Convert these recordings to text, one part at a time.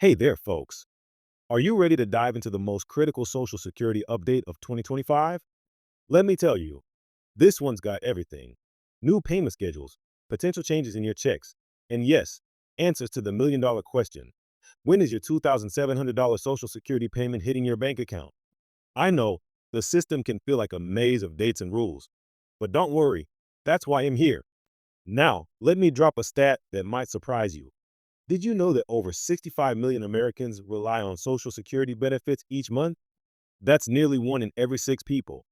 Hey there, folks. Are you ready to dive into the most critical Social Security update of 2025? Let me tell you, this one's got everything: new payment schedules, potential changes in your checks, and yes, answers to the million-dollar question: when is your $2,700 Social Security payment hitting your bank account? I know the system can feel like a maze of dates and rules, but don't worry, that's why I'm here. Now, let me drop a stat that might surprise you. Did you know that over 65 million Americans rely on Social Security benefits each month? That's nearly one in every six people.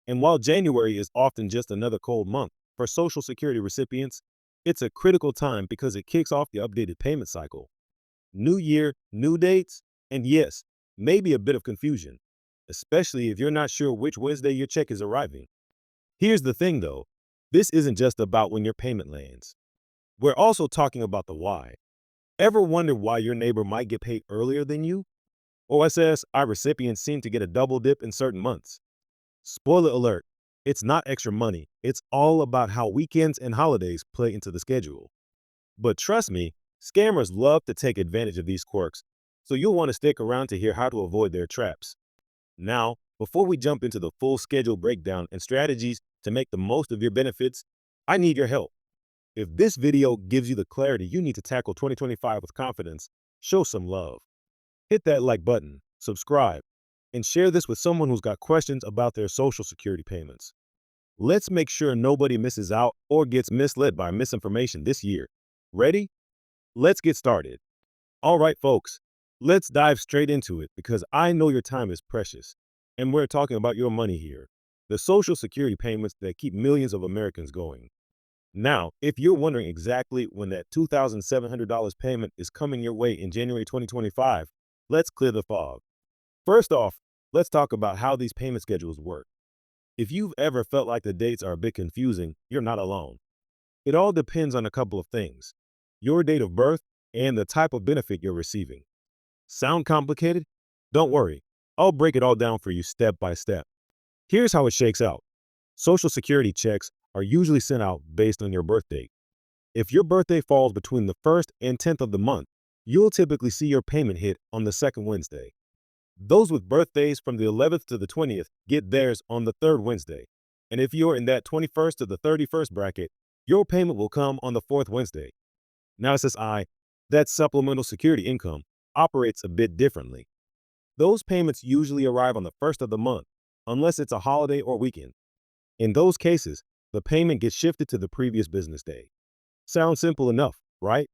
And while January is often just another cold month for Social Security recipients, it's a critical time because it kicks off the updated payment cycle. New year, new dates, and yes, maybe a bit of confusion, especially if you're not sure which Wednesday your check is arriving. Here's the thing though, this isn't just about when your payment lands. We're also talking about the why. Ever wonder why your neighbor might get paid earlier than you? OSS, our recipients seem to get a double dip in certain months. Spoiler alert, it's not extra money. It's all about how weekends and holidays play into the schedule. But trust me, scammers love to take advantage of these quirks, so you'll want to stick around to hear how to avoid their traps. Now, before we jump into the full schedule breakdown and strategies to make the most of your benefits, I need your help. If this video gives you the clarity you need to tackle 2025 with confidence, show some love. Hit that like button, subscribe, and share this with someone who's got questions about their Social Security payments. Let's make sure nobody misses out or gets misled by misinformation this year. Ready? Let's get started. All right, folks, let's dive straight into it because I know your time is precious, and we're talking about your money here. The Social Security payments that keep millions of Americans going. Now, if you're wondering exactly when that $2,700 payment is coming your way in January 2025, let's clear the fog. First off, let's talk about how these payment schedules work. If you've ever felt like the dates are a bit confusing, you're not alone. It all depends on a couple of things: your date of birth and the type of benefit you're receiving. Sound complicated? Don't worry. I'll break it all down for you step by step. Here's how it shakes out. Social Security checks are usually sent out based on your birth date. If your birthday falls between the 1st and 10th of the month, you'll typically see your payment hit on the second Wednesday. Those with birthdays from the 11th to the 20th get theirs on the third Wednesday. And if you're in that 21st to the 31st bracket, your payment will come on the fourth Wednesday. Now, SSI, that supplemental security income, operates a bit differently. Those payments usually arrive on the first of the month, unless it's a holiday or weekend. In those cases, the payment gets shifted to the previous business day. Sounds simple enough, right?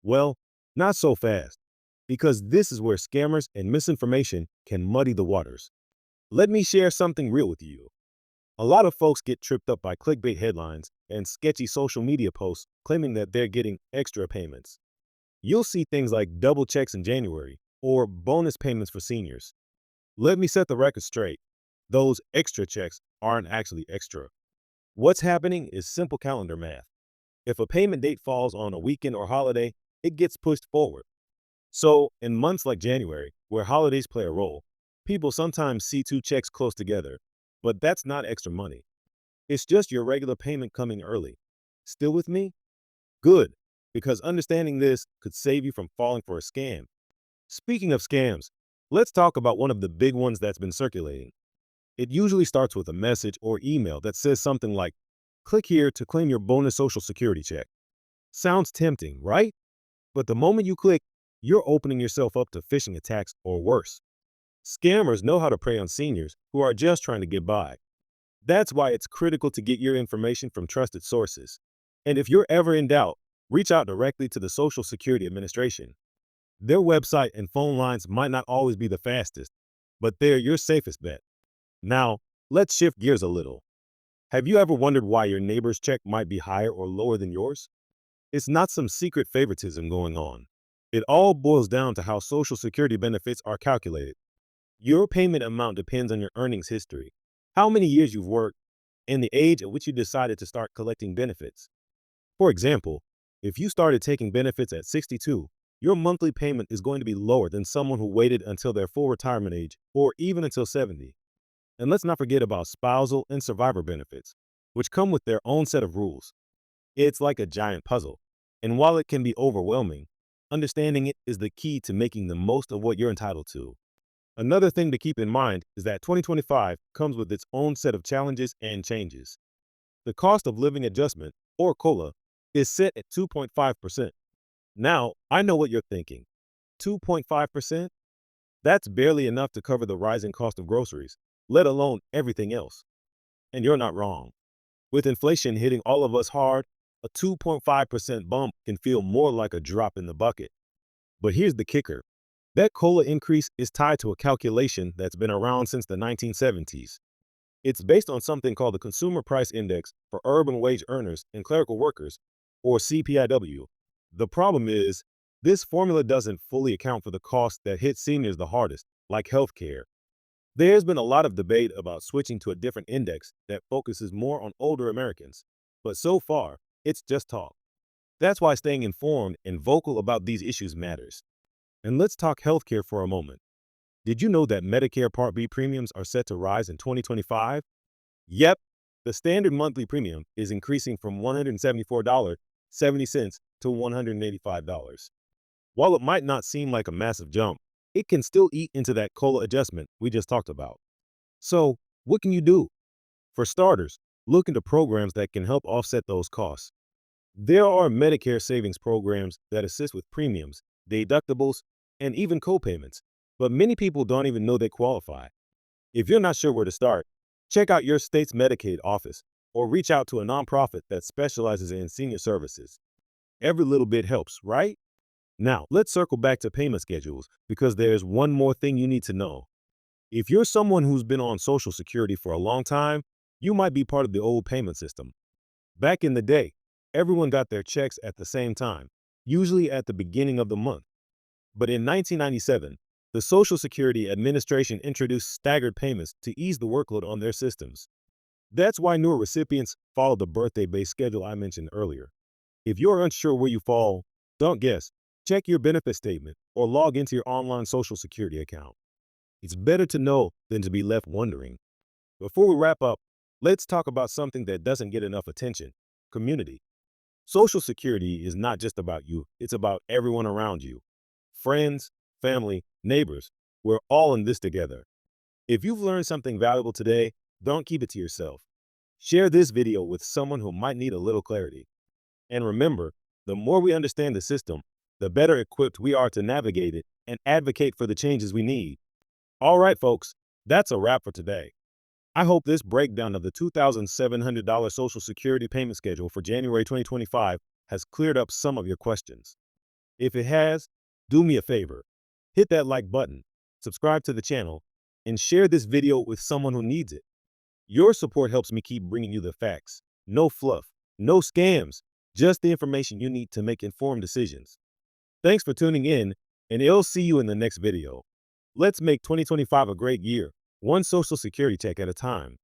Well, not so fast, because this is where scammers and misinformation can muddy the waters. Let me share something real with you. A lot of folks get tripped up by clickbait headlines and sketchy social media posts claiming that they're getting extra payments. You'll see things like double checks in January or bonus payments for seniors. Let me set the record straight. Those extra checks aren't actually extra. What's happening is simple calendar math. If a payment date falls on a weekend or holiday, it gets pushed forward. So, in months like January, where holidays play a role, people sometimes see two checks close together. But that's not extra money. It's just your regular payment coming early. Still with me? Good, because understanding this could save you from falling for a scam. Speaking of scams, let's talk about one of the big ones that's been circulating. It usually starts with a message or email that says something like, "Click here to claim your bonus Social Security check." Sounds tempting, right? But the moment you click, you're opening yourself up to phishing attacks or worse. Scammers know how to prey on seniors who are just trying to get by. That's why it's critical to get your information from trusted sources. And if you're ever in doubt, reach out directly to the Social Security Administration. Their website and phone lines might not always be the fastest, but they're your safest bet. Now, let's shift gears a little. Have you ever wondered why your neighbor's check might be higher or lower than yours? It's not some secret favoritism going on. It all boils down to how Social Security benefits are calculated. Your payment amount depends on your earnings history, how many years you've worked, and the age at which you decided to start collecting benefits. For example, if you started taking benefits at 62, your monthly payment is going to be lower than someone who waited until their full retirement age or even until 70. And let's not forget about spousal and survivor benefits, which come with their own set of rules. It's like a giant puzzle. And while it can be overwhelming, Understanding it is the key to making the most of what you're entitled to. Another thing to keep in mind is that 2025 comes with its own set of challenges and changes. The cost of living adjustment, or COLA, is set at 2.5%. Now, I know what you're thinking. 2.5%? That's barely enough to cover the rising cost of groceries, let alone everything else. And you're not wrong. With inflation hitting all of us hard, a 2.5% bump can feel more like a drop in the bucket. But here's the kicker. That COLA increase is tied to a calculation that's been around since the 1970s. It's based on something called the Consumer Price Index for Urban Wage Earners and Clerical Workers, or CPIW. The problem is, this formula doesn't fully account for the costs that hit seniors the hardest, like healthcare. There's been a lot of debate about switching to a different index that focuses more on older Americans, but so far, it's just talk. That's why staying informed and vocal about these issues matters. And let's talk healthcare for a moment. Did you know that Medicare Part B premiums are set to rise in 2025? Yep, the standard monthly premium is increasing from $174.70 to $185. While it might not seem like a massive jump, it can still eat into that COLA adjustment we just talked about. So, what can you do? For starters, look into programs that can help offset those costs. There are Medicare savings programs that assist with premiums, deductibles, and even co-payments, but many people don't even know they qualify. If you're not sure where to start, check out your state's Medicaid office or reach out to a nonprofit that specializes in senior services. Every little bit helps, right? Now, let's circle back to payment schedules because there's one more thing you need to know. If you're someone who's been on Social Security for a long time, you might be part of the old payment system. Back in the day, everyone got their checks at the same time, usually at the beginning of the month. But in 1997, the Social Security Administration introduced staggered payments to ease the workload on their systems. That's why newer recipients follow the birthday-based schedule I mentioned earlier. If you're unsure where you fall, don't guess. Check your benefit statement or log into your online Social Security account. It's better to know than to be left wondering. Before we wrap up, let's talk about something that doesn't get enough attention: community. Social Security is not just about you, it's about everyone around you. Friends, family, neighbors, we're all in this together. If you've learned something valuable today, don't keep it to yourself. Share this video with someone who might need a little clarity. And remember, the more we understand the system, the better equipped we are to navigate it and advocate for the changes we need. All right, folks, that's a wrap for today. I hope this breakdown of the $2,700 Social Security payment schedule for January 2025 has cleared up some of your questions. If it has, do me a favor. Hit that like button, subscribe to the channel, and share this video with someone who needs it. Your support helps me keep bringing you the facts. No fluff, no scams, just the information you need to make informed decisions. Thanks for tuning in, and I'll see you in the next video. Let's make 2025 a great year, one Social Security check at a time.